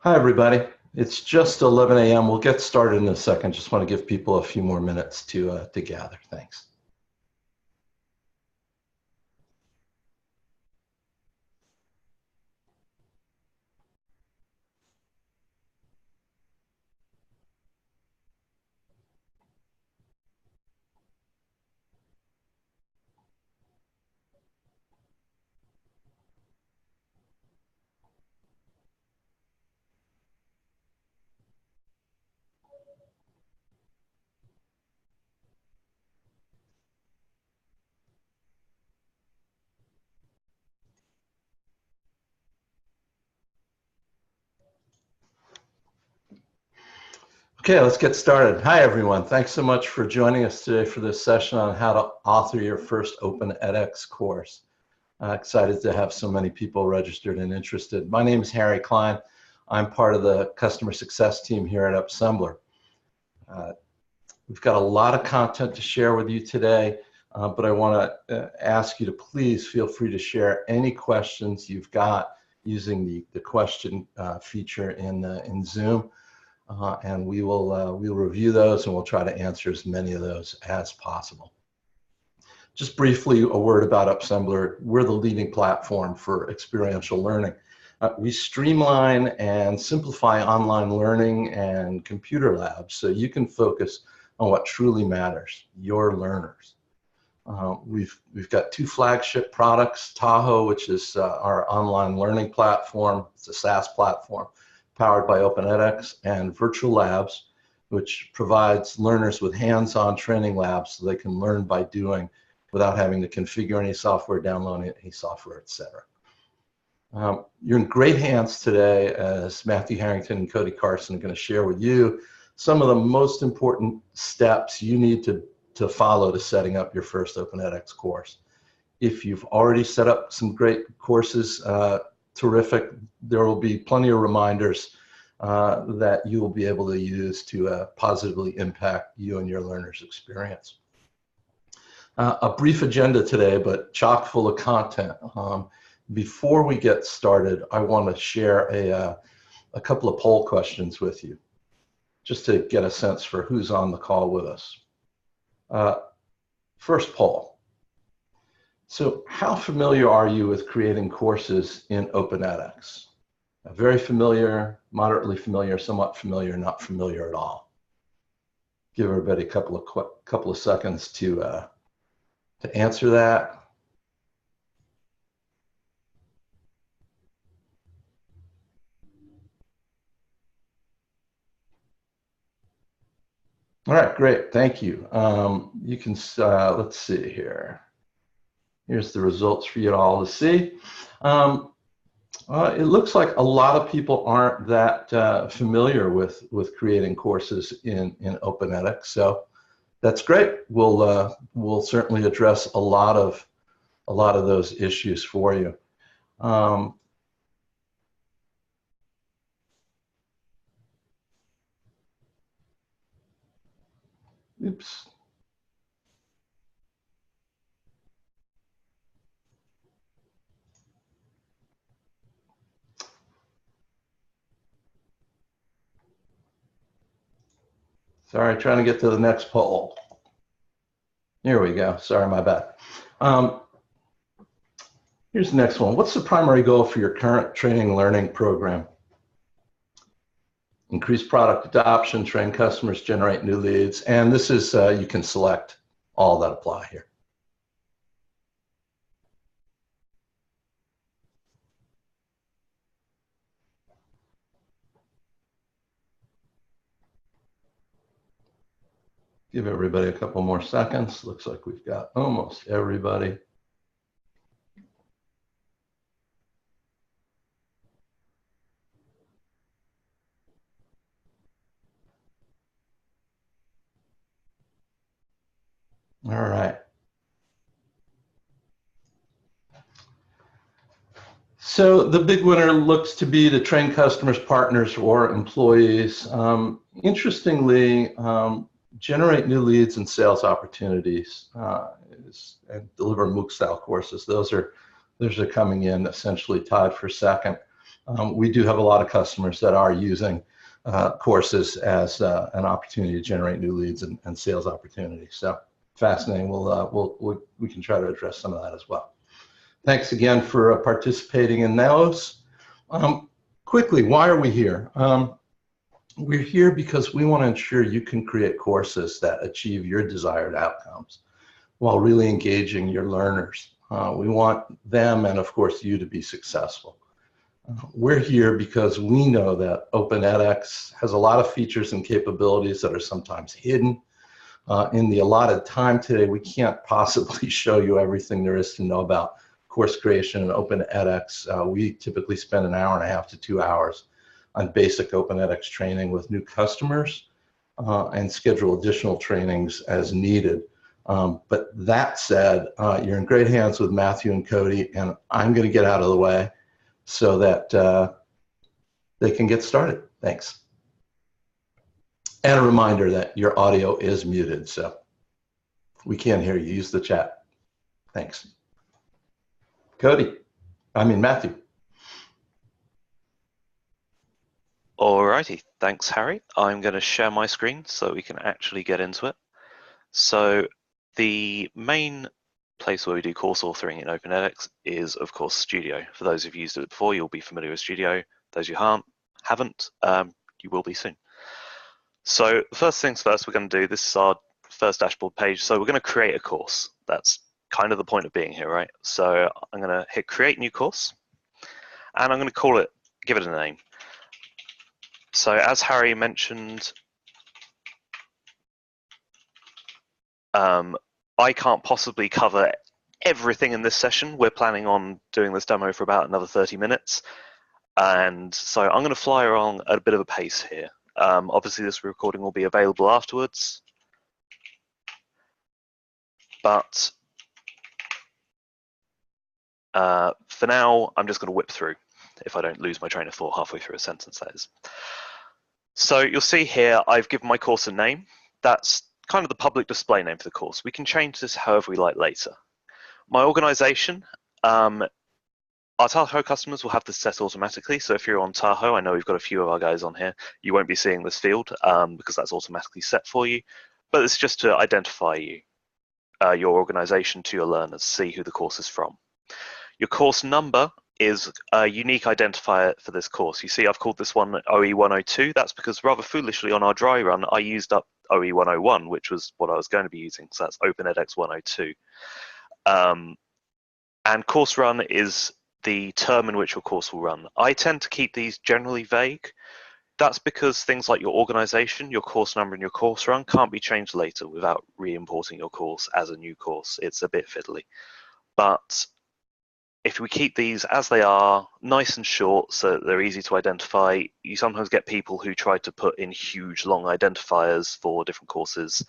Hi, everybody. It's just 11 a.m. We'll get started in a second. Just want to give people a few more minutes to gather. Thanks. Okay, let's get started. Hi, everyone. Thanks so much for joining us today for this session on how to author your first Open edX course. Excited to have so many people registered and interested. My name is Harry Klein. I'm part of the customer success team here at Upsembler. We've got a lot of content to share with you today, but I want to ask you to please feel free to share any questions you've got using the question feature in Zoom. And we'll review those and we'll try to answer as many of those as possible. Just briefly, a word about Upsembler. We're the leading platform for experiential learning. We streamline and simplify online learning and computer labs so you can focus on what truly matters, your learners. We've got two flagship products, Tahoe, which is our online learning platform. It's a SaaS platform powered by Open edX, and Virtual Labs, which provides learners with hands-on training labs so they can learn by doing without having to configure any software, download any software, etc. You're in great hands today as Matthew Harrington and Cody Carson are going to share with you some of the most important steps you need to follow to setting up your first Open edX course. If you've already set up some great courses, terrific. There will be plenty of reminders that you will be able to use to positively impact you and your learners' experience. A brief agenda today, but chock full of content. Before we get started, I want to share a couple of poll questions with you, just to get a sense for who's on the call with us. First poll. So how familiar are you with creating courses in Open edX? Very familiar, moderately familiar, somewhat familiar, not familiar at all. Give everybody a couple of seconds to answer that. All right, great, thank you. You can, let's see here. Here's the results for you all to see. It looks like a lot of people aren't that familiar with creating courses in Open edX, so that's great. We'll certainly address a lot of those issues for you. Oops. Sorry, trying to get to the next poll. Here we go. Sorry, my bad. Here's the next one. What's the primary goal for your current training and learning program? Increase product adoption, train customers, generate new leads. And this is, you can select all that apply here. Give everybody a couple more seconds. Looks like we've got almost everybody. All right. So the big winner looks to be to train customers, partners, or employees. Interestingly, generate new leads and sales opportunities and deliver MOOC style courses. Those are coming in essentially tied for second. We do have a lot of customers that are using courses as an opportunity to generate new leads and sales opportunities. So fascinating. We can try to address some of that as well. Thanks again for participating in those. Quickly, why are we here? We're here because we want to ensure you can create courses that achieve your desired outcomes while really engaging your learners. We want them and, of course, you to be successful. We're here because we know that Open edX has a lot of features and capabilities that are sometimes hidden. In the allotted time today, we can't possibly show you everything there is to know about course creation and Open edX. We typically spend an hour and a half to 2 hours on basic Open edX training with new customers and schedule additional trainings as needed. But that said, you're in great hands with Matthew and Cody, and I'm going to get out of the way so that they can get started. Thanks. And a reminder that your audio is muted, so we can't hear you. Use the chat. Thanks. Matthew. Alrighty, thanks Harry. I'm going to share my screen so we can actually get into it. So the main place where we do course authoring in Open edX is, of course, Studio. For those who've used it before, you'll be familiar with Studio. Those who haven't, you will be soon. So first things first, we're going to do, this is our first dashboard page. So we're going to create a course. That's kind of the point of being here, right? So I'm going to hit create new course, and I'm going to give it a name. So as Harry mentioned, I can't possibly cover everything in this session. We're planning on doing this demo for about another 30 minutes. And so I'm going to fly along at a bit of a pace here. Obviously, this recording will be available afterwards. But for now, I'm just going to whip through if I don't lose my train of thought halfway through a sentence, that is. So you'll see here, I've given my course a name. That's kind of the public display name for the course. We can change this however we like later. My organization, our Tahoe customers will have this set automatically. So if you're on Tahoe, I know we've got a few of our guys on here, you won't be seeing this field because that's automatically set for you. But it's just to identify you, your organization to your learners, see who the course is from. Your course number is a unique identifier for this course. You see, I've called this one OE102. That's because rather foolishly on our dry run, I used up OE101, which was what I was going to be using. So that's Open edX 102. And course run is the term in which your course will run. I tend to keep these generally vague. That's because things like your organization, your course number, and your course run can't be changed later without re-importing your course as a new course. It's a bit fiddly. But if we keep these as they are, nice and short, so that they're easy to identify, you sometimes get people who try to put in huge, long identifiers for different courses.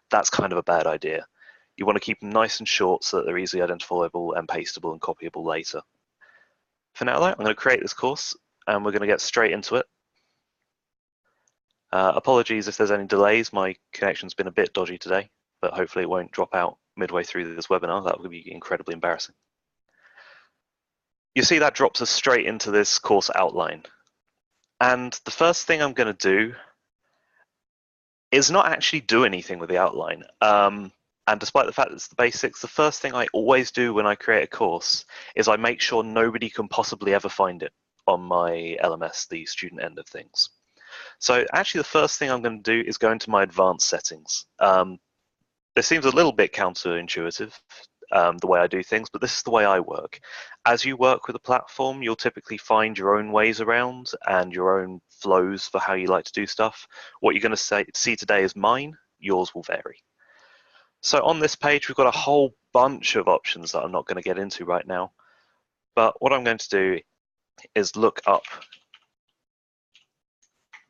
That's kind of a bad idea. You want to keep them nice and short so that they're easily identifiable and pastable and copyable later. For now, though, I'm going to create this course, and we're going to get straight into it. Apologies if there's any delays. My connection's been a bit dodgy today, but hopefully it won't drop out midway through this webinar. That would be incredibly embarrassing. You see that drops us straight into this course outline. And the first thing I'm going to do is not actually do anything with the outline. And despite the fact that it's the basics, the first thing I always do when I create a course is I make sure nobody can possibly ever find it on my LMS, the student end of things. So actually the first thing I'm going to do is go into my advanced settings. This seems a little bit counterintuitive, the way I do things, but this is the way I work. As you work with a platform, you'll typically find your own ways around and your own flows for how you like to do stuff. What you're going to see today is mine, yours will vary. So on this page, we've got a whole bunch of options that I'm not going to get into right now. But what I'm going to do is look up,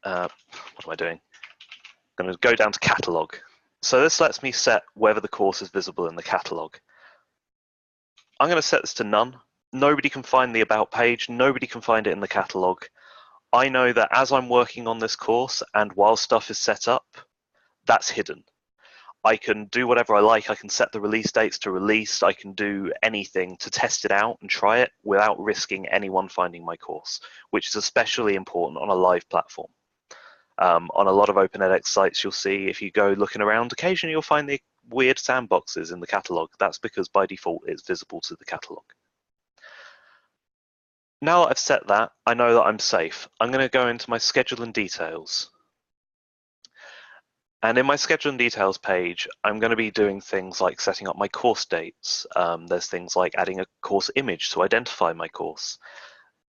what am I doing? I'm going to go down to catalog. So this lets me set whether the course is visible in the catalog. I'm going to set this to none. Nobody can find the about page. Nobody can find it in the catalog. I know that as I'm working on this course and while stuff is set up, that's hidden. I can do whatever I like. I can set the release dates to release. I can do anything to test it out and try it without risking anyone finding my course, which is especially important on a live platform. On a lot of open edX sites, you'll see if you go looking around, occasionally you'll find the weird sandboxes in the catalog. That's because by default it's visible to the catalog. Now that I've set that, I know that I'm safe. I'm going to go into my schedule and details. And in my schedule and details page, I'm going to be doing things like setting up my course dates. There's things like adding a course image to identify my course.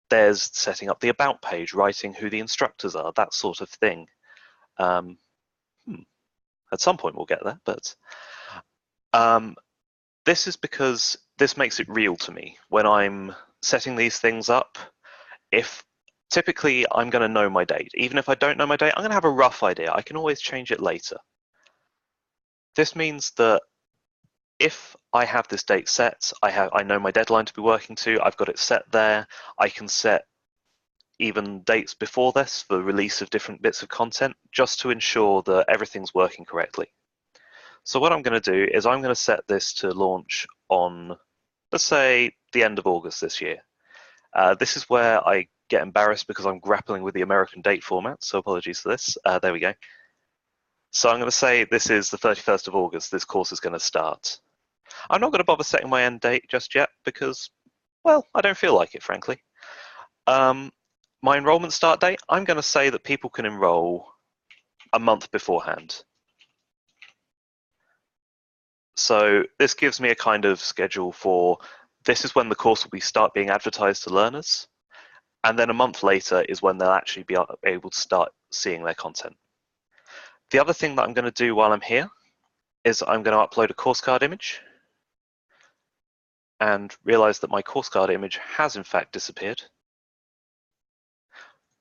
There's setting up the about page, writing who the instructors are, that sort of thing. At some point we'll get there, but this is because this makes it real to me. When I'm setting these things up, if typically I'm going to know my date. Even if I don't know my date, I'm going to have a rough idea. I can always change it later. This means that if I have this date set, I know my deadline to be working to, I've got it set there. I can set even dates before this for release of different bits of content just to ensure that everything's working correctly. So what I'm going to do is I'm going to set this to launch on, let's say, the end of August this year. This is where I get embarrassed because I'm grappling with the American date format, so apologies for this. There we go. So I'm going to say this is the 31st of August, this course is going to start. I'm not going to bother setting my end date just yet because, well, I don't feel like it, frankly. My enrollment start date, I'm going to say that people can enroll a month beforehand. So this gives me a kind of schedule for this is when the course will start being advertised to learners. And then a month later is when they'll actually be able to start seeing their content. The other thing that I'm going to do while I'm here is I'm going to upload a course card image and realize that my course card image has in fact disappeared.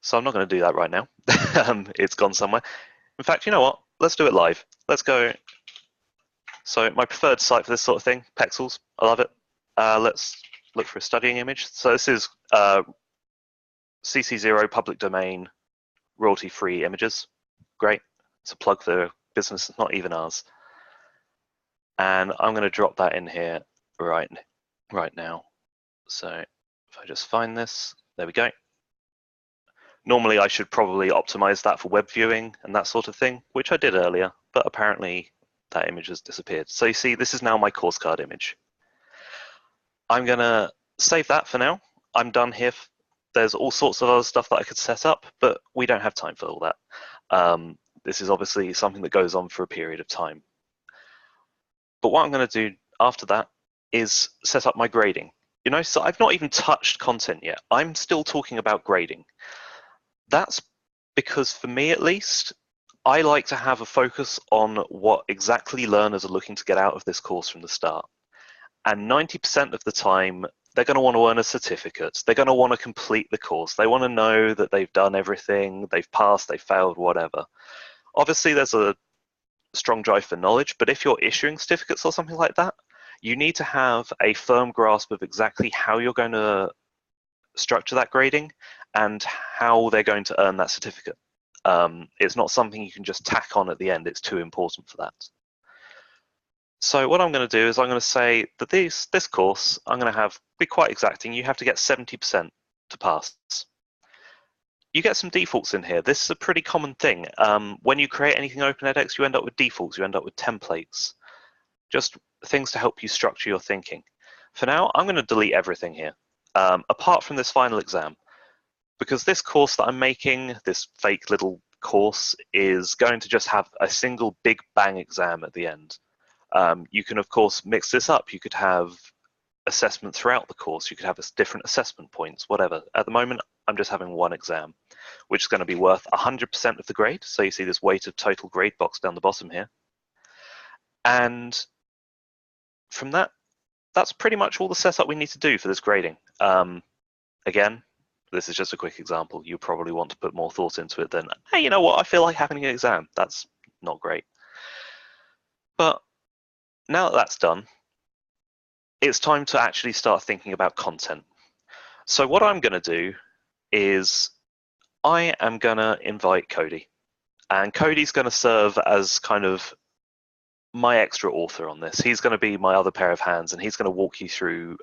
So I'm not going to do that right now. It's gone somewhere. In fact, you know what? Let's do it live. Let's go. So my preferred site for this sort of thing, Pexels. I love it. Let's look for a studying image. So this is CC0 public domain, royalty-free images. Great. It's a plug for business, not even ours. And I'm going to drop that in here right now. So if I just find this, there we go. Normally I should probably optimize that for web viewing and that sort of thing, which I did earlier, but apparently that image has disappeared. So you see, this is now my course card image. I'm going to save that for now. I'm done here. There's all sorts of other stuff that I could set up, but we don't have time for all that. This is obviously something that goes on for a period of time. But what I'm going to do after that is set up my grading. You know, so I've not even touched content yet. I'm still talking about grading. That's because for me at least, I like to have a focus on what exactly learners are looking to get out of this course from the start. And 90% of the time, they're going to want to earn a certificate. They're going to want to complete the course. They want to know that they've done everything, they've passed, they've failed, whatever. Obviously, there's a strong drive for knowledge, but if you're issuing certificates or something like that, you need to have a firm grasp of exactly how you're going to structure that grading and how they're going to earn that certificate. It's not something you can just tack on at the end. It's too important for that. So what I'm going to do is I'm going to say that this course, I'm going to be quite exacting. You have to get 70% to pass. You get some defaults in here. This is a pretty common thing. When you create anything open edX, you end up with defaults. You end up with templates. Just things to help you structure your thinking. For now, I'm going to delete everything here, apart from this final exam. Because this course that I'm making, this fake little course, is going to just have a single big bang exam at the end. You can, of course, mix this up. You could have assessment throughout the course. You could have different assessment points, whatever. At the moment, I'm just having one exam, which is going to be worth 100% of the grade. So you see this weighted total grade box down the bottom here. And from that, that's pretty much all the setup we need to do for this grading. Again, this is just a quick example. You probably want to put more thought into it than, hey, you know what, I feel like having an exam. That's not great. But now that that's done, it's time to actually start thinking about content. So what I'm going to do is I am going to invite Cody. And Cody's going to serve as kind of my extra author on this. He's going to be my other pair of hands, and he's going to walk you through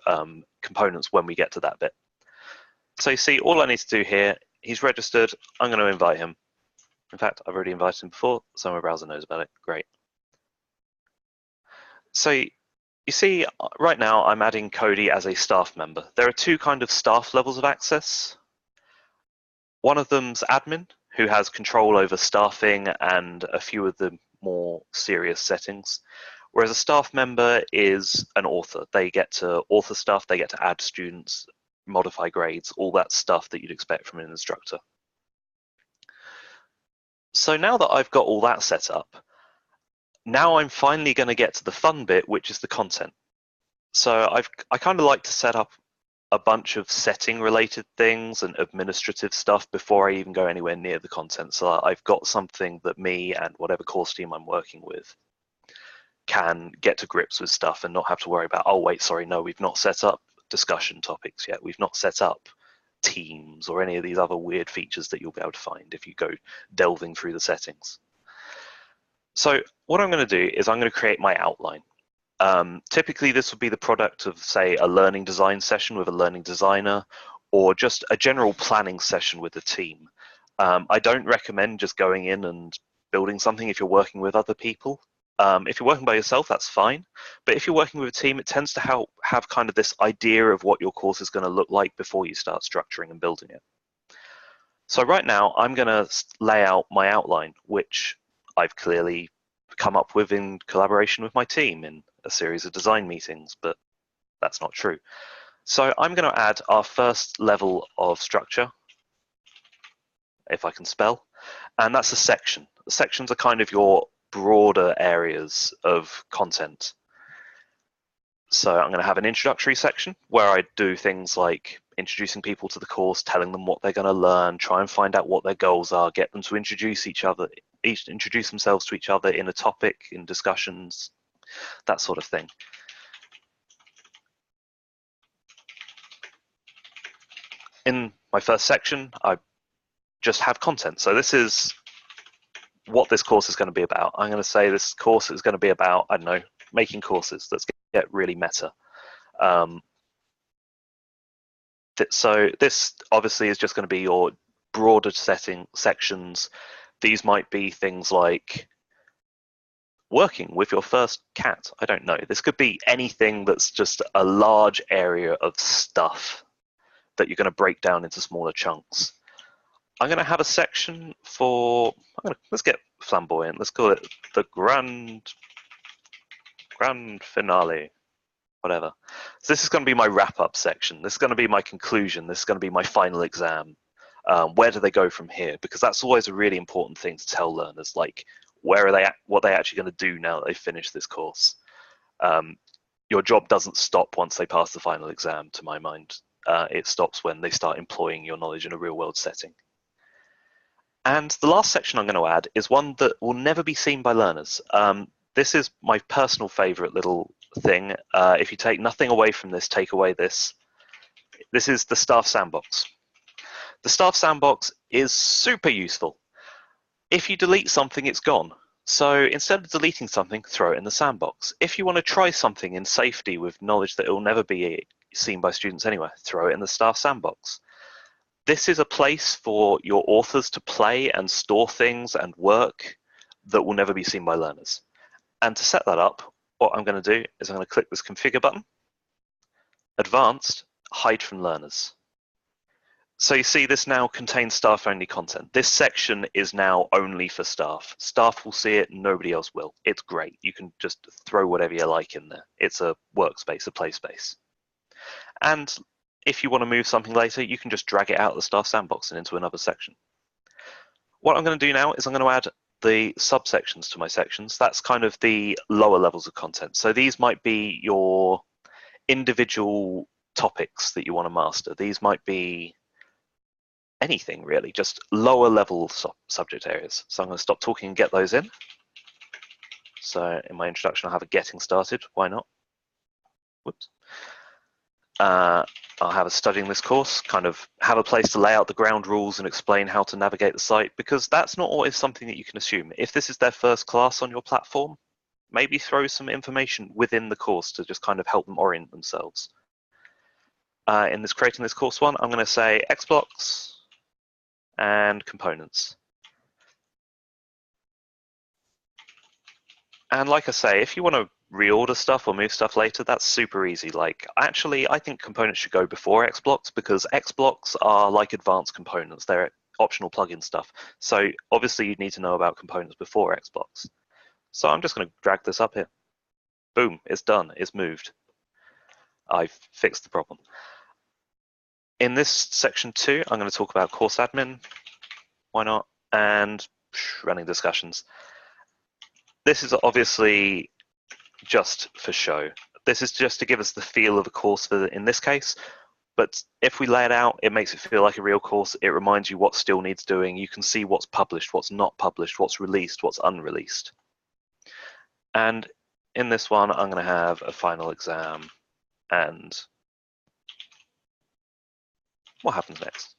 components when we get to that bit. So you see, all I need to do here, he's registered. I'm going to invite him. In fact, I've already invited him before, so my browser knows about it. Great. So you see, right now I'm adding Cody as a staff member. There are two kind of staff levels of access. One of them's admin, who has control over staffing and a few of the more serious settings, whereas a staff member is an author. They get to author stuff, they get to add students, modify grades, all that stuff that you'd expect from an instructor. So now that I've got all that set up, now I'm finally going to get to the fun bit, which is the content. So I kind of like to set up a bunch of setting related things and administrative stuff before I even go anywhere near the content. So I've got something that me and whatever course team I'm working with can get to grips with stuff and not have to worry about, oh wait, sorry, no, we've not set up discussion topics yet. We've not set up teams or any of these other weird features that you'll be able to find if you go delving through the settings. So what I'm going to do is I'm going to create my outline. Typically, this would be the product of, say, a learning design session with a learning designer, or just a general planning session with the team. I don't recommend just going in and building something if you're working with other people. If you're working by yourself, that's fine. But if you're working with a team, it tends to help have kind of this idea of what your course is going to look like before you start structuring and building it. So right now, I'm going to lay out my outline, which I've clearly come up with in collaboration with my team in a series of design meetings, but that's not true. So I'm going to add our first level of structure, if I can spell, and that's a section. The sections are kind of your broader areas of content. So I'm going to have an introductory section where I do things like introducing people to the course, telling them what they're going to learn, try and find out what their goals are, get them to introduce themselves to each other in a topic, in discussions, that sort of thing. In my first section, I just have content. So this is what this course is going to be about. I'm going to say this course is going to be about, I don't know, making courses. Let's get really meta. So this obviously is just going to be your broader sections. These might be things like working with your first cat. I don't know. This could be anything that's just a large area of stuff that you're going to break down into smaller chunks. I'm going to have a section for, let's get flamboyant. Let's call it the grand finale, whatever. So this is going to be my wrap-up section. This is going to be my conclusion. This is going to be my final exam. Where do they go from here? Because that's always a really important thing to tell learners, like where are they at, what are they actually going to do now that they've finished this course. Your job doesn't stop once they pass the final exam, to my mind. It stops when they start employing your knowledge in a real-world setting. And the last section I'm going to add is one that will never be seen by learners. This is my personal favorite little thing. If you take nothing away from this, take away this. This is the staff sandbox. The staff sandbox is super useful. If you delete something, it's gone. So instead of deleting something, throw it in the sandbox. If you want to try something in safety with knowledge that it will never be seen by students anywhere, throw it in the staff sandbox. This is a place for your authors to play and store things and work that will never be seen by learners. And to set that up, what I'm going to do is I'm going to click this configure button, advanced, hide from learners. So you see this now contains staff only content. This section is now only for staff. Staff will see it, nobody else will. It's great. You can just throw whatever you like in there. It's a workspace, a play space. And if you want to move something later, you can just drag it out of the staff sandbox and into another section. What I'm going to do now is I'm going to add the subsections to my sections. That's kind of the lower levels of content. So these might be your individual topics that you want to master. These might be anything really, just lower level subject areas. So I'm going to stop talking and get those in. So in my introduction, I'll have a getting started. Why not? Whoops. I'll have a studying this course, kind of have a place to lay out the ground rules and explain how to navigate the site, because that's not always something that you can assume. If this is their first class on your platform, maybe throw some information within the course to just kind of help them orient themselves. In this creating this course one, I'm going to say X blocks and components. And like I say, if you want to reorder stuff or move stuff later, that's super easy. Like, actually, I think components should go before X blocks because X blocks are like advanced components. They're optional plugin stuff. So obviously you need to know about components before X blocks. So I'm just going to drag this up here. Boom, it's done, it's moved. I've fixed the problem. In this section 2, I'm going to talk about course admin, why not, and running discussions. This is obviously just for show. This is just to give us the feel of a course in this case, but if we lay it out, it makes it feel like a real course. It reminds you what still needs doing. You can see what's published, what's not published, what's released, what's unreleased. And in this one, I'm going to have a final exam and what happens next.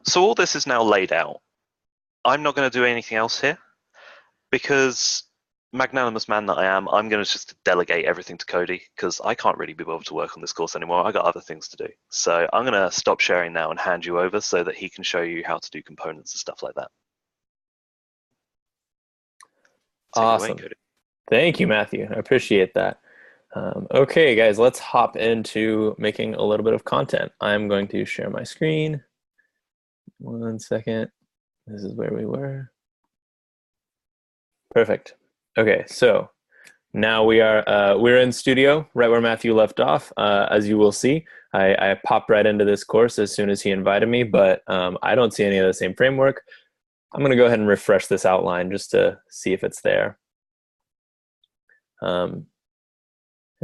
So all this is now laid out. I'm not going to do anything else here because magnanimous man that I am, I'm going to just delegate everything to Cody because I can't really be bothered to work on this course anymore. I got other things to do. So I'm going to stop sharing now and hand you over so that he can show you how to do components and stuff like that. Awesome. Thank you, Matthew. I appreciate that. Okay, guys, let's hop into making a little bit of content. I'm going to share my screen. 1 second. This is where we were. Perfect. Okay, so now we're in studio, right where Matthew left off. As you will see, I popped right into this course as soon as he invited me, but I don't see any of the same framework. I'm going to go ahead and refresh this outline just to see if it's there. And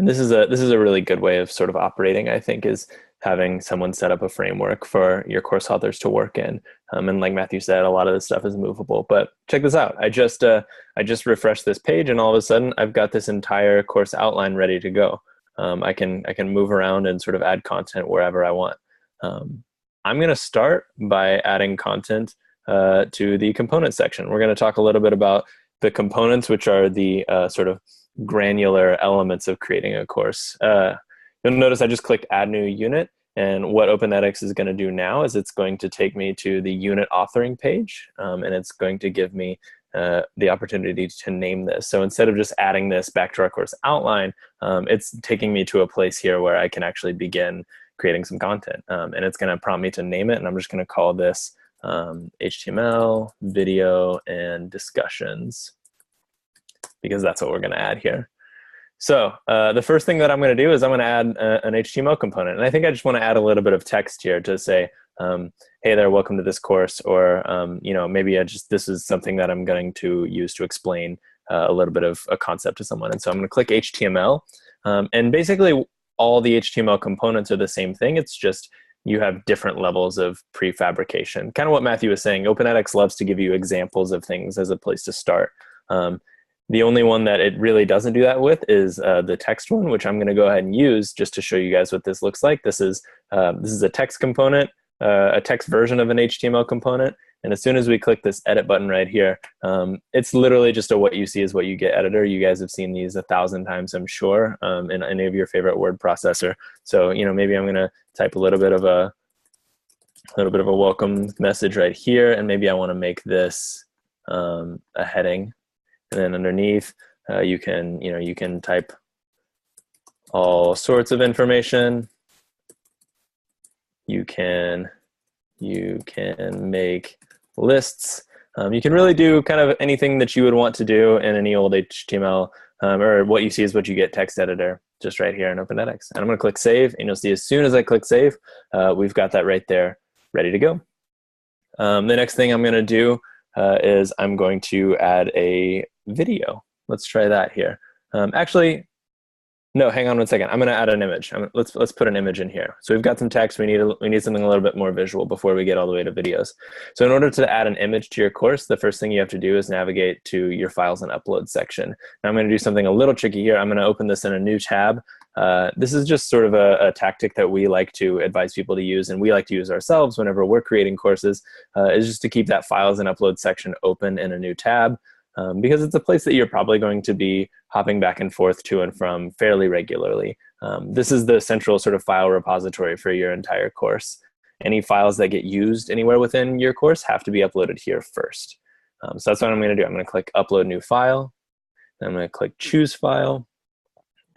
this is a really good way of sort of operating, I think, is having someone set up a framework for your course authors to work in. And like Matthew said, a lot of this stuff is movable. But check this out. I just refreshed this page, and all of a sudden, I've got this entire course outline ready to go. I can move around and sort of add content wherever I want. I'm going to start by adding content to the component section. We're going to talk a little bit about the components, which are the sort of granular elements of creating a course. You'll notice I just clicked Add New Unit, and what Open edX is going to do now is it's going to take me to the unit authoring page, and it's going to give me the opportunity to name this. So instead of just adding this back to our course outline, it's taking me to a place here where I can actually begin creating some content. And it's going to prompt me to name it, and I'm just going to call this HTML, video, and discussions, because that's what we're going to add here. So the first thing that I'm going to do is I'm going to add an HTML component. And I think I just want to add a little bit of text here to say, hey there, welcome to this course. Or maybe this is something that I'm going to use to explain a little bit of a concept to someone. And so I'm going to click HTML. And basically, all the HTML components are the same thing. It's just you have different levels of prefabrication. Kind of what Matthew was saying, Open edX loves to give you examples of things as a place to start. The only one that it really doesn't do that with is the text one, which I'm going to go ahead and use just to show you guys what this looks like. This is a text component, a text version of an HTML component. And as soon as we click this edit button right here, it's literally just a what you see is what you get editor. You guys have seen these 1,000 times, I'm sure, in any of your favorite word processor. So maybe I'm going to type a little bit of a welcome message right here, and maybe I want to make this a heading. And then underneath, you can type all sorts of information. You can make lists. You can really do kind of anything that you would want to do in any old HTML, or what you see is what you get text editor, just right here in Open edX. And I'm going to click Save, and you'll see as soon as I click Save, we've got that right there ready to go. The next thing I'm going to do is I'm going to add a video. Let's try that here. Actually, no, hang on 1 second. I'm going to add an image. Let's put an image in here. So we've got some text. We need something a little bit more visual before we get all the way to videos. So in order to add an image to your course, the first thing you have to do is navigate to your files and upload section. Now I'm going to do something a little tricky here. I'm going to open this in a new tab. This is just sort of a tactic that we like to advise people to use, and we like to use ourselves whenever we're creating courses, is just to keep that files and upload section open in a new tab, because it's a place that you're probably going to be hopping back and forth to and from fairly regularly. This is the central sort of file repository for your entire course. Any files that get used anywhere within your course have to be uploaded here first. So that's what I'm going to do. I'm going to click Upload New File. Then I'm going to click Choose File.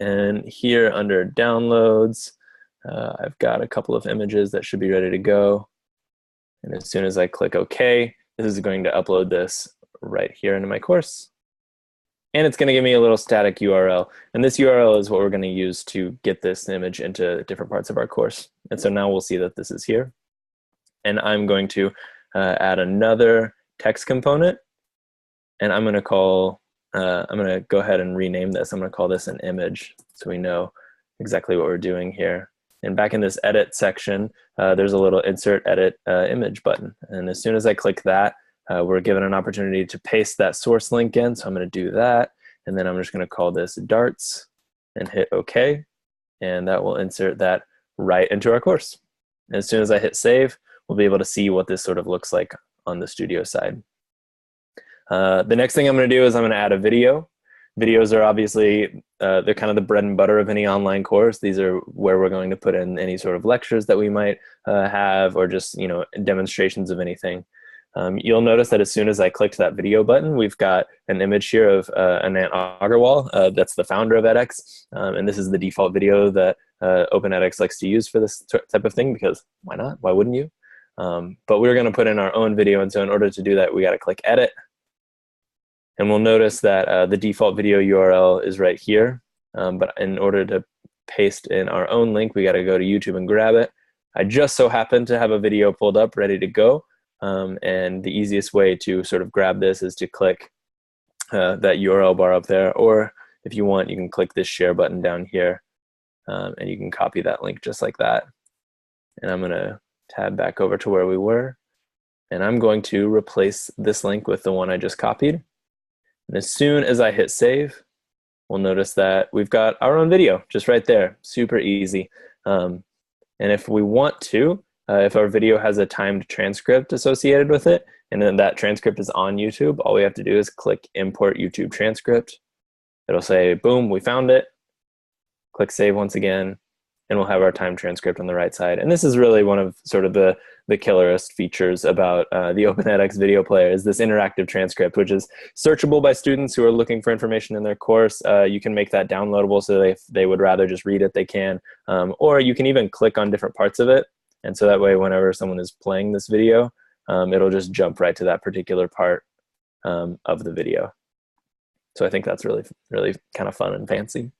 And here under Downloads, I've got a couple of images that should be ready to go. And as soon as I click OK, this is going to upload this right here into my course. And it's going to give me a little static URL. And this URL is what we're going to use to get this image into different parts of our course. And so now we'll see that this is here. And I'm going to add another text component. And I'm going to call, I'm going to go ahead and rename this. I'm going to call this an image so we know exactly what we're doing here. And back in this edit section, there's a little insert edit image button. And as soon as I click that, we're given an opportunity to paste that source link in. So I'm going to do that. And then I'm just going to call this darts and hit OK. And that will insert that right into our course. And as soon as I hit save, we'll be able to see what this sort of looks like on the studio side. The next thing I'm going to do is I'm going to add a video. Videos are obviously, they're kind of the bread and butter of any online course. These are where we're going to put in any sort of lectures that we might have, or just, you know, demonstrations of anything. You'll notice that as soon as I clicked that video button, we've got an image here of Anant Agarwal. That's the founder of edX. And this is the default video that OpenEdX likes to use for this type of thing, because why not? Why wouldn't you? But we're going to put in our own video. And so in order to do that, we got to click Edit. And we'll notice that the default video URL is right here. But in order to paste in our own link, we got to go to YouTube and grab it. I just so happen to have a video pulled up ready to go. And the easiest way to sort of grab this is to click that URL bar up there. Or if you want, you can click this share button down here. And you can copy that link just like that. And I'm going to tab back over to where we were. And I'm going to replace this link with the one I just copied. And as soon as I hit save, we'll notice that we've got our own video just right there. Super easy. And if we want to, if our video has a timed transcript associated with it, and then that transcript is on YouTube, all we have to do is click Import YouTube Transcript. It'll say, boom, we found it. Click Save once again, and we'll have our timed transcript on the right side. And this is really one of sort of the killerest features about the OpenEdX video player, is this interactive transcript, which is searchable by students who are looking for information in their course. You can make that downloadable, so if they would rather just read it, they can. Or you can even click on different parts of it. And so that way, whenever someone is playing this video, it'll just jump right to that particular part of the video. So I think that's really, really kind of fun and fancy.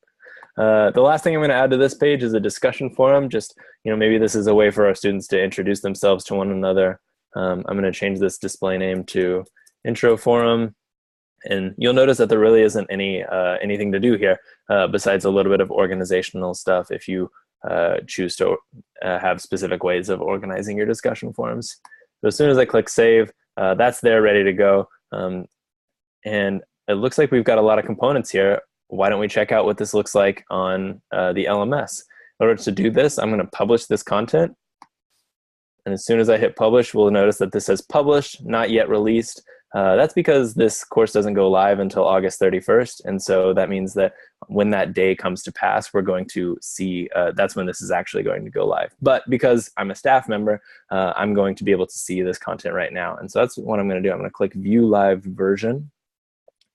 The last thing I'm going to add to this page is a discussion forum. Just, you know, maybe this is a way for our students to introduce themselves to one another. I'm going to change this display name to Intro Forum. And you'll notice that there really isn't anything to do here besides a little bit of organizational stuff if you choose to have specific ways of organizing your discussion forums. So as soon as I click Save, that's there ready to go. And it looks like we've got a lot of components here. Why don't we check out what this looks like on the LMS? In order to do this, I'm going to publish this content. And as soon as I hit publish, we'll notice that this says published, not yet released. That's because this course doesn't go live until August 31st. And so that means that when that day comes to pass, we're going to see, that's when this is actually going to go live. But because I'm a staff member, I'm going to be able to see this content right now. And so that's what I'm going to do. I'm going to click View Live Version.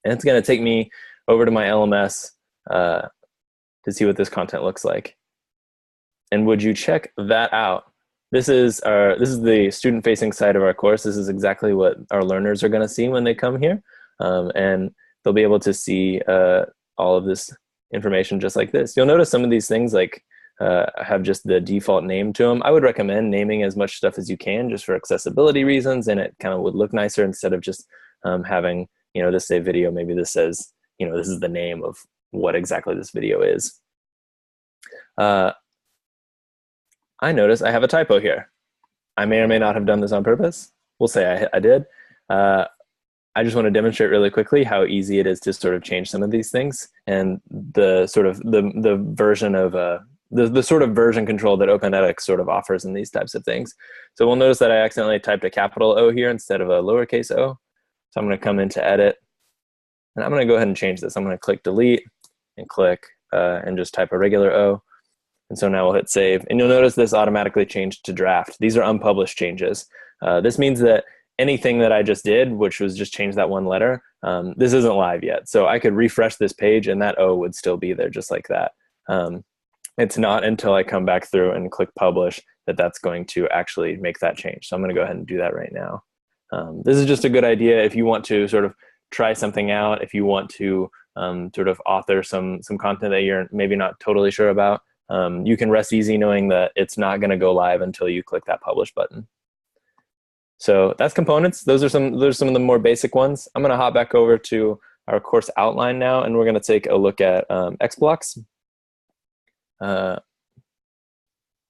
And it's going to take me over to my LMS to see what this content looks like. And would you check that out? This is the student-facing side of our course. This is exactly what our learners are going to see when they come here. And they'll be able to see all of this information just like this. You'll notice some of these things like have just the default name to them. I would recommend naming as much stuff as you can just for accessibility reasons, and it kind of would look nicer instead of just having, you know, this say video. Maybe this says, you know, this is the name of what exactly this video is. I notice I have a typo here. I may or may not have done this on purpose. We'll say I did. I just want to demonstrate really quickly how easy it is to sort of change some of these things, and the sort of the version of the sort of version control that OpenEdX sort of offers in these types of things. So we'll notice that I accidentally typed a capital O here instead of a lowercase o. So I'm going to come into edit, and I'm going to go ahead and change this. I'm going to click delete and click and just type a regular O. And so now we'll hit save, and you'll notice this automatically changed to draft. These are unpublished changes. This means that anything that I just did, which was just change that one letter, this isn't live yet. So I could refresh this page and that O would still be there just like that. It's not until I come back through and click publish that that's going to actually make that change. So I'm going to go ahead and do that right now. This is just a good idea if you want to sort of try something out, if you want to sort of author some content that you're maybe not totally sure about. You can rest easy knowing that it's not going to go live until you click that publish button. So that's components. Those are some of the more basic ones. I'm going to hop back over to our course outline now, and we're going to take a look at XBlocks.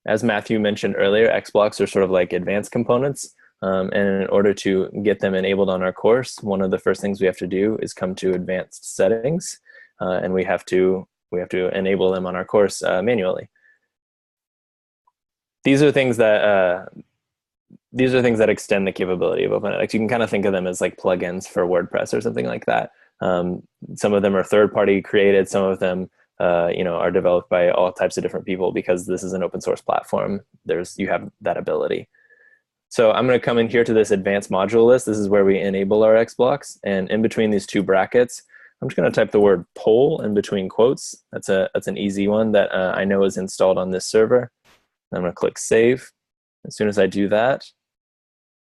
As Matthew mentioned earlier, XBlocks are sort of like advanced components. And in order to get them enabled on our course, one of the first things we have to do is come to advanced settings, and we have to enable them on our course manually. These are things that extend the capability of OpenEdX. You can kind of think of them as like plugins for WordPress or something like that. Some of them are third-party created. Some of them, are developed by all types of different people because this is an open source platform. You have that ability. So I'm going to come in here to this advanced module list. This is where we enable our XBlocks, and in between these two brackets, I'm just going to type the word poll in between quotes. That's an easy one that I know is installed on this server. I'm going to click save. As soon as I do that,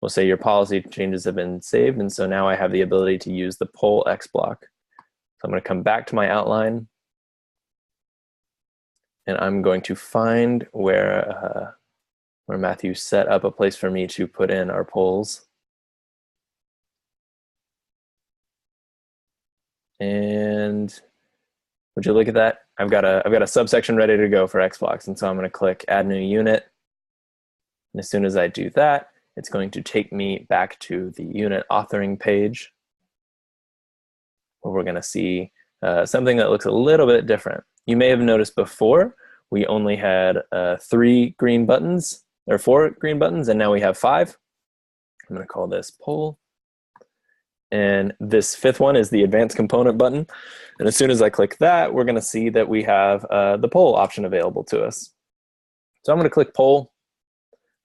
we'll say your policy changes have been saved, and so now I have the ability to use the poll XBlock. So I'm going to come back to my outline, and I'm going to find where Matthew set up a place for me to put in our polls. And would you look at that? I've got a subsection ready to go for XBlocks, and so I'm going to click Add New Unit. And as soon as I do that, it's going to take me back to the unit authoring page, where we're going to see something that looks a little bit different. You may have noticed before we only had 3 green buttons, or 4 green buttons, and now we have 5. I'm going to call this poll. And this 5th one is the advanced component button. And as soon as I click that, we're going to see that we have the poll option available to us. So I'm going to click poll.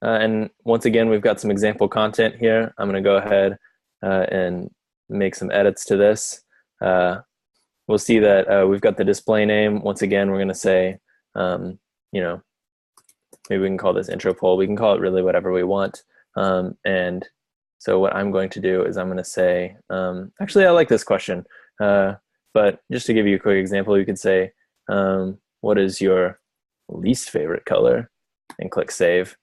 And once again, we've got some example content here. I'm going to go ahead and make some edits to this. We'll see that we've got the display name. Once again, we're going to say, maybe we can call this intro poll. We can call it really whatever we want. And so what I'm going to do is I'm going to say, actually, I like this question. But just to give you a quick example, you could say, what is your least favorite color? And click save.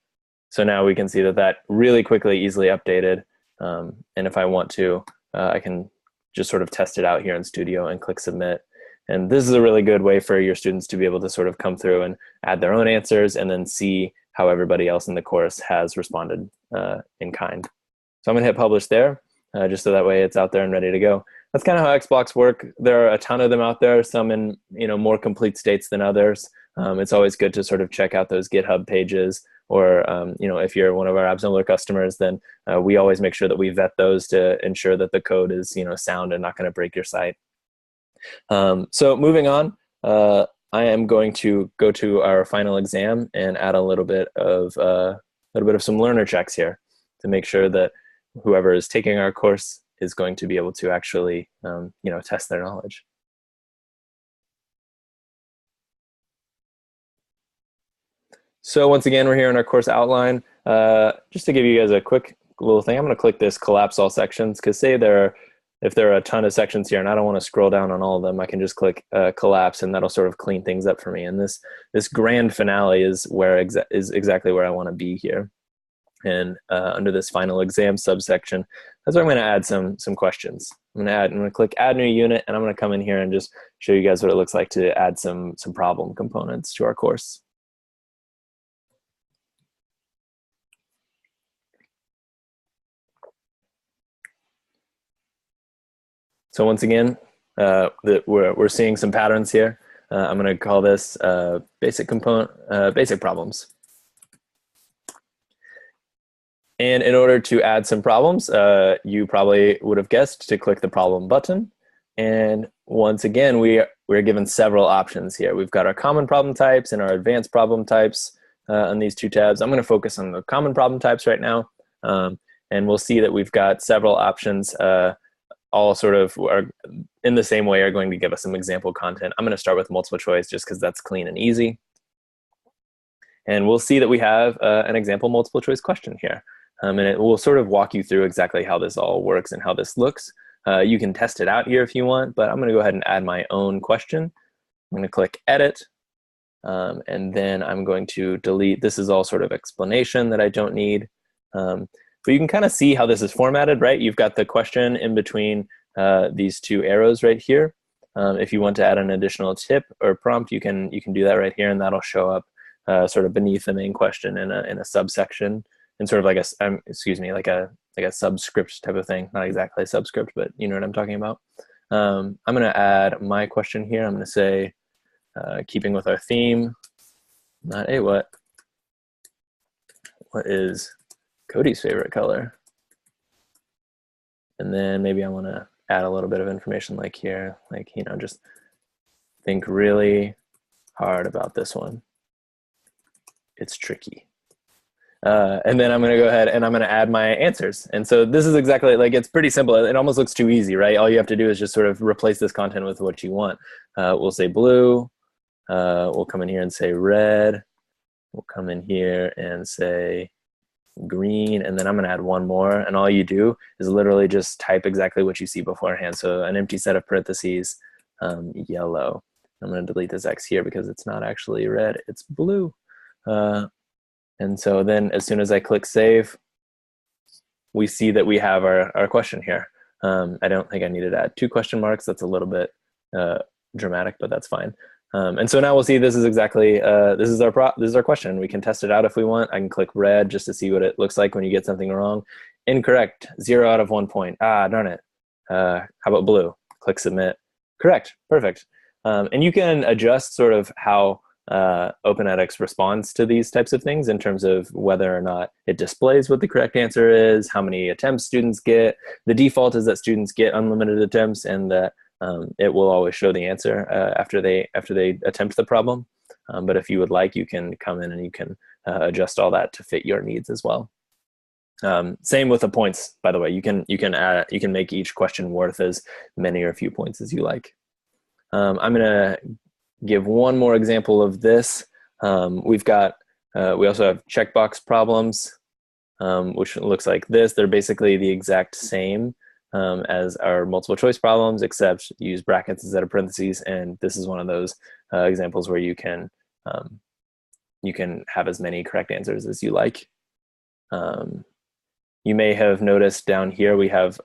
So now we can see that really quickly, easily updated. And if I want to, I can just sort of test it out here in Studio and click submit. And this is a really good way for your students to be able to sort of come through and add their own answers and then see how everybody else in the course has responded in kind. So I'm going to hit publish there, just so that way it's out there and ready to go. That's kind of how XBlocks work. There are a ton of them out there, some in more complete states than others. It's always good to sort of check out those GitHub pages, or if you're one of our AppSembler customers, then we always make sure that we vet those to ensure that the code is sound and not going to break your site. So moving on, I am going to go to our final exam and add a little bit of some learner checks here to make sure that whoever is taking our course is going to be able to actually test their knowledge. So once again, we're here in our course outline. Just to give you guys a quick little thing, I'm going to click this collapse all sections, because say if there are a ton of sections here and I don't want to scroll down on all of them, I can just click collapse, and that'll sort of clean things up for me. And this grand finale is exactly where I want to be here. And under this final exam subsection, that's where I'm going to add some questions. I'm going to click add new unit, and I'm going to come in here and just show you guys what it looks like to add some problem components to our course. So once again, we're seeing some patterns here. I'm going to call this basic problems. And in order to add some problems, you probably would have guessed to click the problem button. And once again, we're given several options here. We've got our common problem types and our advanced problem types on these two tabs. I'm going to focus on the common problem types right now. And we'll see that we've got several options, all sort of are in the same way are going to give us some example content. I'm going to start with multiple choice just because that's clean and easy. And we'll see that we have an example multiple choice question here. And it will sort of walk you through exactly how this all works and how this looks. You can test it out here if you want, but I'm going to go ahead and add my own question. I'm going to click edit, and then I'm going to delete. This is all sort of explanation that I don't need. But you can kind of see how this is formatted, right? You've got the question in between these two arrows right here. If you want to add an additional tip or prompt, you can do that right here, and that'll show up sort of beneath the main question in a subsection, and sort of like a subscript type of thing. Not exactly a subscript, but you know what I'm talking about. I'm going to add my question here. I'm going to say, keeping with our theme, not a what is Cody's favorite color? And then maybe I want to add a little bit of information like here, like, you know, just think really hard about this one. It's tricky. And then I'm going to go ahead and I'm going to add my answers. And so this is exactly, like, it's pretty simple. It almost looks too easy, right? All you have to do is just sort of replace this content with what you want. We'll say blue. We'll come in here and say red. We'll come in here and say green, and then I'm going to add one more. And all you do is literally just type exactly what you see beforehand. So an empty set of parentheses, yellow. I'm going to delete this X here because it's not actually red, it's blue. And so then as soon as I click save, we see that we have our question here. I don't think I needed to add 2 question marks. That's a little bit dramatic, but that's fine. And so now we'll see this is exactly, this is our question. We can test it out if we want. I can click red just to see what it looks like when you get something wrong. Incorrect, 0 out of 1 point. Ah, darn it. How about blue? Click submit. Correct, perfect. And you can adjust sort of how Open edX responds to these types of things in terms of whether or not it displays what the correct answer is, how many attempts students get. The default is that students get unlimited attempts, and that it will always show the answer after they attempt the problem. But if you would like, you can come in and you can adjust all that to fit your needs as well. Same with the points, by the way. You can make each question worth as many or few points as you like. I'm going to give one more example of this. We also have checkbox problems, which looks like this. They're basically the exact same as our multiple choice problems, except use brackets instead of parentheses. And this is one of those examples where you can have as many correct answers as you like. You may have noticed down here we have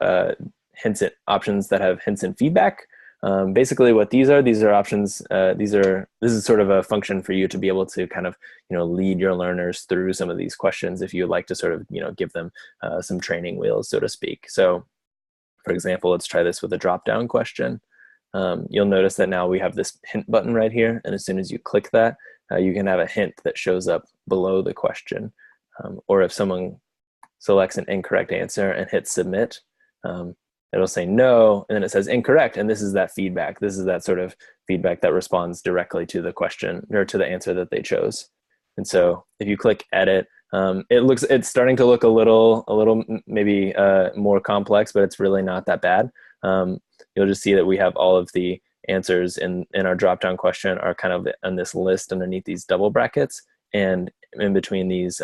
options that have hints and feedback. Basically what these are options, this is sort of a function for you to be able to kind of, lead your learners through some of these questions if you'd like to sort of, give them some training wheels, so to speak. So for example, let's try this with a drop-down question. You'll notice that now we have this hint button right here. And as soon as you click that, you can have a hint that shows up below the question. Or if someone selects an incorrect answer and hits submit, it'll say no, and then it says incorrect, and this is that feedback. This is that sort of feedback that responds directly to the question or to the answer that they chose. And so if you click edit, it's starting to look a little maybe more complex, but it's really not that bad. You'll just see that we have all of the answers in our drop-down question are kind of on this list underneath these double brackets, and in between these,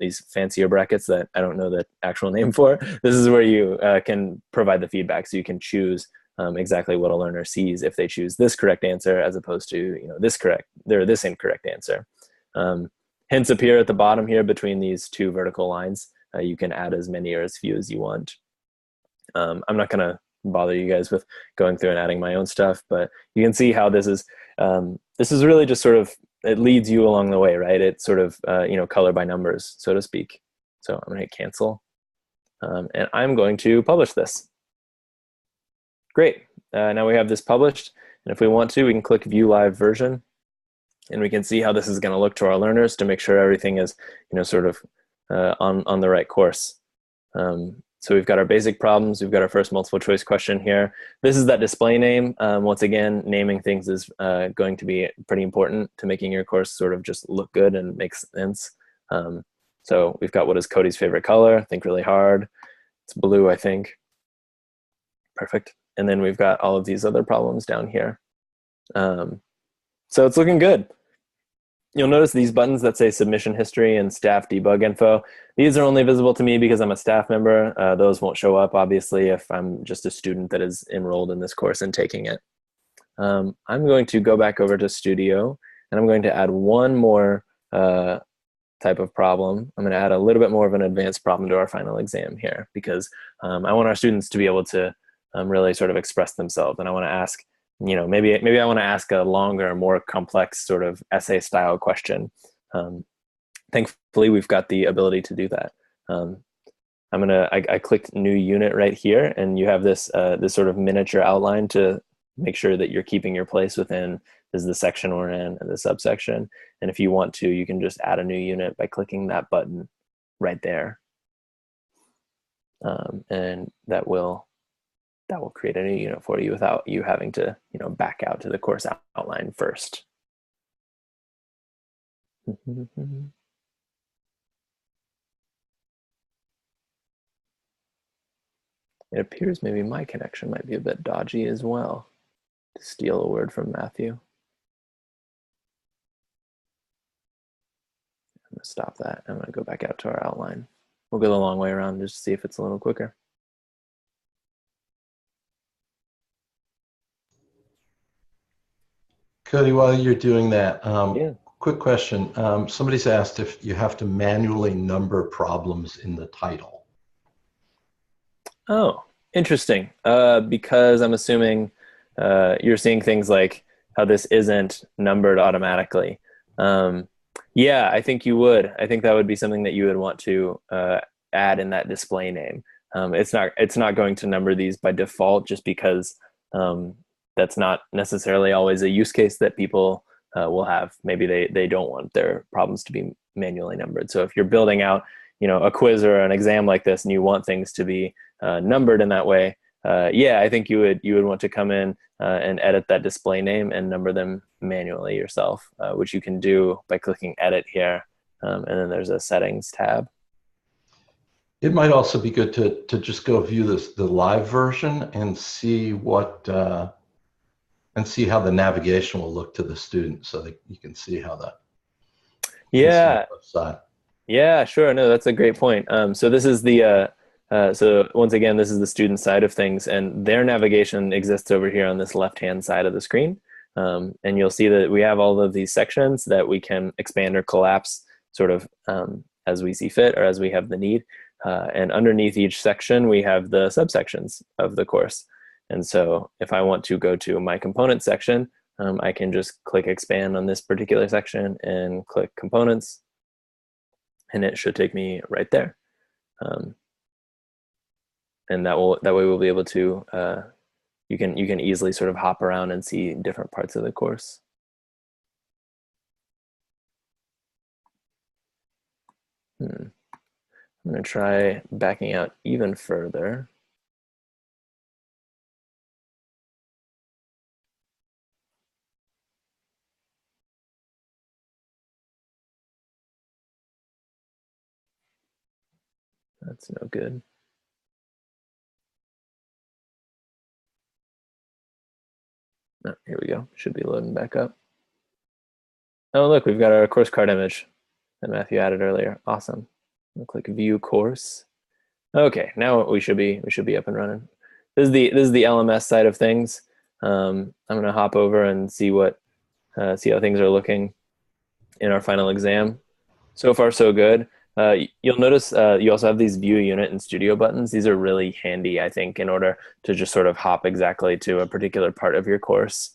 these fancier brackets that I don't know the actual name for. This is where you can provide the feedback, so you can choose exactly what a learner sees if they choose this correct answer as opposed to this incorrect answer. Hints appear at the bottom here between these two vertical lines. You can add as many or as few as you want. I'm not going to bother you guys with going through and adding my own stuff, but you can see how this is really just sort of, it leads you along the way, right? It's sort of, color by numbers, so to speak. So I'm going to hit cancel, and I'm going to publish this. Great. Now we have this published, and if we want to, we can click View Live Version, and we can see how this is going to look to our learners to make sure everything is, sort of on the right course. So we've got our basic problems. We've got our first multiple choice question here. This is that display name. Once again, naming things is going to be pretty important to making your course sort of just look good and make sense. So we've got what is Cody's favorite color. Think really hard. It's blue, I think. Perfect. And then we've got all of these other problems down here. So it's looking good. You'll notice these buttons that say submission history and staff debug info. These are only visible to me because I'm a staff member. Those won't show up, obviously, if I'm just a student that is enrolled in this course and taking it. I'm going to go back over to Studio, and I'm going to add one more type of problem. I'm going to add a little bit more of an advanced problem to our final exam here because I want our students to be able to really sort of express themselves. And I want to ask, maybe I want to ask a longer, more complex sort of essay style question. Thankfully, we've got the ability to do that. I clicked new unit right here, and you have this this sort of miniature outline to make sure that you're keeping your place within the section we're in and the subsection. And if you want to, you can just add a new unit by clicking that button right there. And that will create a new unit for you without you having to, back out to the course outline first. It appears maybe my connection might be a bit dodgy as well, to steal a word from Matthew. I'm gonna stop that. I'm gonna go back out to our outline. We'll go the long way around just to see if it's a little quicker. Cody, while you're doing that, Yeah. quick question. Somebody's asked if you have to manually number problems in the title. Oh, interesting. Because I'm assuming you're seeing things like how this isn't numbered automatically. Yeah, I think you would. I think that would be something that you would want to add in that display name. It's not going to number these by default just because that's not necessarily always a use case that people will have. Maybe they don't want their problems to be manually numbered. So if you're building out, a quiz or an exam like this, and you want things to be numbered in that way, yeah, I think you would want to come in and edit that display name and number them manually yourself, which you can do by clicking Edit here, and then there's a Settings tab. It might also be good to just go view the live version and see and see how the navigation will look to the student, so that you can see how that. Yeah. Yeah, sure. No, that's a great point. So this is the so once again, this is the student side of things, and their navigation exists over here on this left-hand side of the screen. And you'll see that we have all of these sections that we can expand or collapse sort of as we see fit or as we have the need. And underneath each section, we have the subsections of the course. And so if I want to go to my component section, I can just click expand on this particular section and click components, and it should take me right there. And that way we'll be able to, you can easily sort of hop around and see different parts of the course. I'm going to try backing out even further. That's no good. Oh, here we go. Should be loading back up. Oh, look, we've got our course card image that Matthew added earlier. Awesome. I'll click View Course. Okay, now we should be up and running. This is the LMS side of things. I'm going to hop over and see how things are looking in our final exam. So far, so good. You'll notice you also have these View Unit and Studio buttons. These are really handy, I think, in order to just sort of hop exactly to a particular part of your course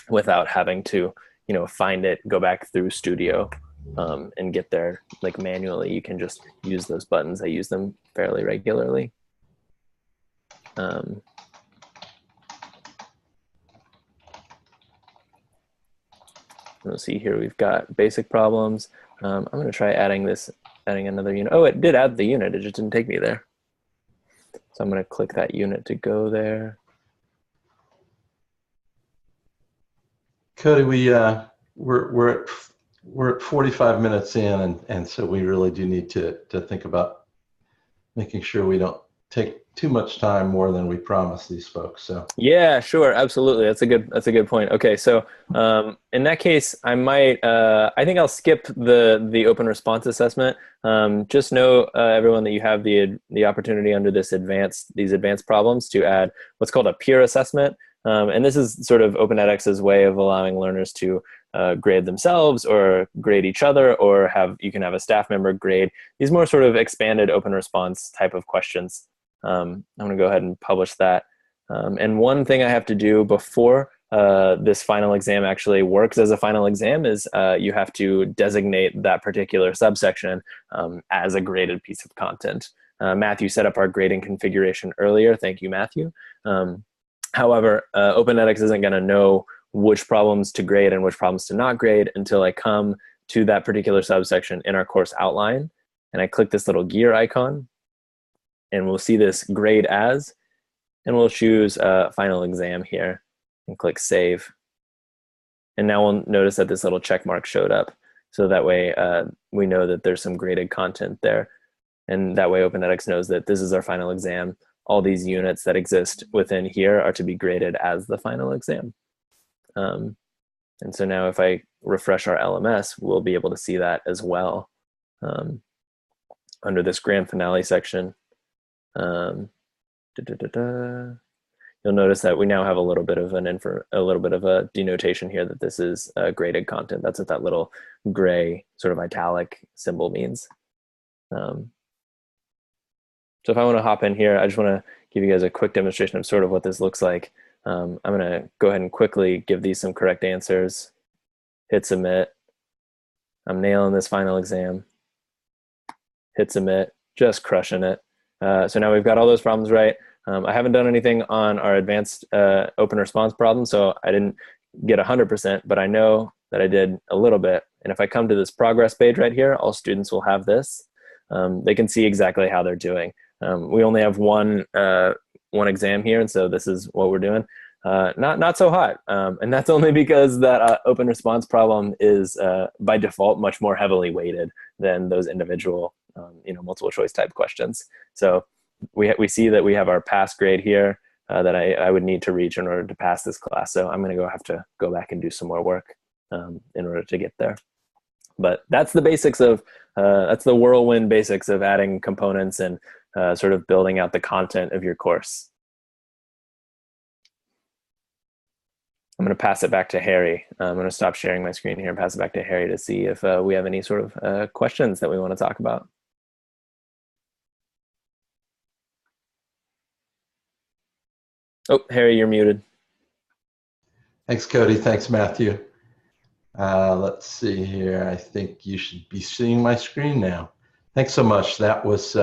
without having to, find it, go back through Studio and get there like manually. You can just use those buttons. I use them fairly regularly. We'll see here we've got basic problems. I'm going to try adding another unit. Oh, it did add the unit. It just didn't take me there. So I'm going to click that unit to go there. Cody, we're at 45 minutes in, and so we really do need to think about making sure we don't take too much time more than we promised these folks. So yeah, sure, absolutely. That's a good point. Okay, so in that case, I think I'll skip the open response assessment. Just know everyone that you have the opportunity under these advanced problems to add what's called a peer assessment. And this is sort of Open edX's way of allowing learners to grade themselves or grade each other, or you can have a staff member grade these more sort of expanded open response type of questions. I'm going to go ahead and publish that. And one thing I have to do before this final exam actually works as a final exam is you have to designate that particular subsection as a graded piece of content. Matthew set up our grading configuration earlier. Thank you, Matthew. However, Open edX isn't going to know which problems to grade and which problems to not grade until I come to that particular subsection in our course outline. And I click this little gear icon, and we'll see this grade as, and we'll choose final exam here and click save. And now we'll notice that this little check mark showed up. So that way we know that there's some graded content there. And that way Open edX knows that this is our final exam. All these units that exist within here are to be graded as the final exam. And so now if I refresh our LMS, we'll be able to see that as well. Under this grand finale section, you'll notice that we now have a little bit of a denotation here that this is graded content. That's what that little gray sort of italic symbol means. So if I want to hop in here, I just want to give you guys a quick demonstration of sort of what this looks like. I'm going to go ahead and quickly give these some correct answers. Hit submit. I'm nailing this final exam. Hit submit. Just crushing it. So now we've got all those problems right. I haven't done anything on our advanced open response problem, so I didn't get 100%, but I know that I did a little bit. And if I come to this progress page right here, all students will have this. They can see exactly how they're doing. We only have one exam here, and so this is what we're doing. Not so hot, and that's only because that open response problem is by default much more heavily weighted than those individual multiple choice type questions. So we see that we have our pass grade here that I would need to reach in order to pass this class. So I'm going to have to go back and do some more work in order to get there. But that's the basics of that's the whirlwind basics of adding components and sort of building out the content of your course. I'm going to pass it back to Harry. I'm going to stop sharing my screen here and pass it back to Harry to see if we have any sort of questions that we want to talk about. Oh, Harry, you're muted. Thanks, Cody. Thanks, Matthew. Let's see here. I think you should be seeing my screen now. Thanks so much. That was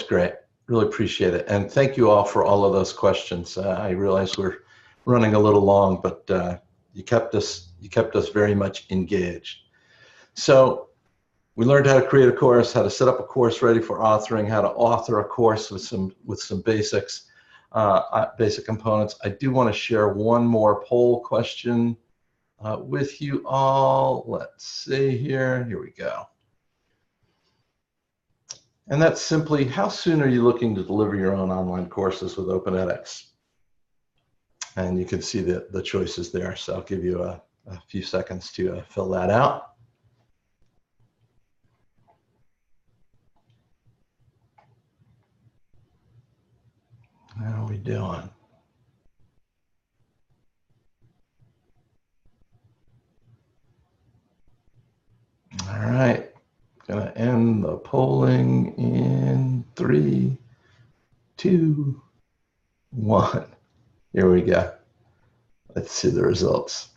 great. Really appreciate it. And thank you all for all of those questions. I realize we're running a little long, but you kept us very much engaged. So we learned how to create a course, how to set up a course ready for authoring, how to author a course with some basics, basic components. I do want to share one more poll question with you all. Let's see here. Here we go. And that's simply, how soon are you looking to deliver your own online courses with Open edX? And you can see the choices there. So I'll give you a few seconds to fill that out. How are we doing? All right, gonna end the polling in 3, 2, 1. Here we go. Let's see the results.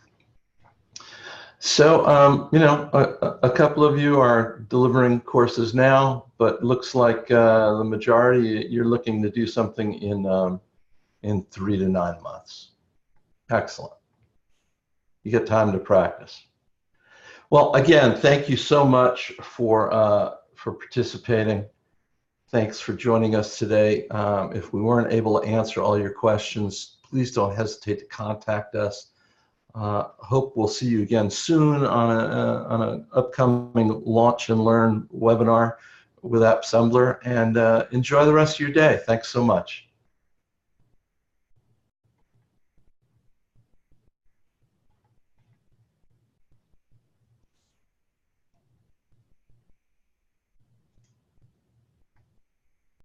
So, a couple of you are delivering courses now, but looks like the majority, you're looking to do something in 3 to 9 months. Excellent. You get time to practice. Well, again, thank you so much for participating. Thanks for joining us today. If we weren't able to answer all your questions, please don't hesitate to contact us. Hope we'll see you again soon on an upcoming Launch and Learn webinar with AppSembler, and enjoy the rest of your day. Thanks so much.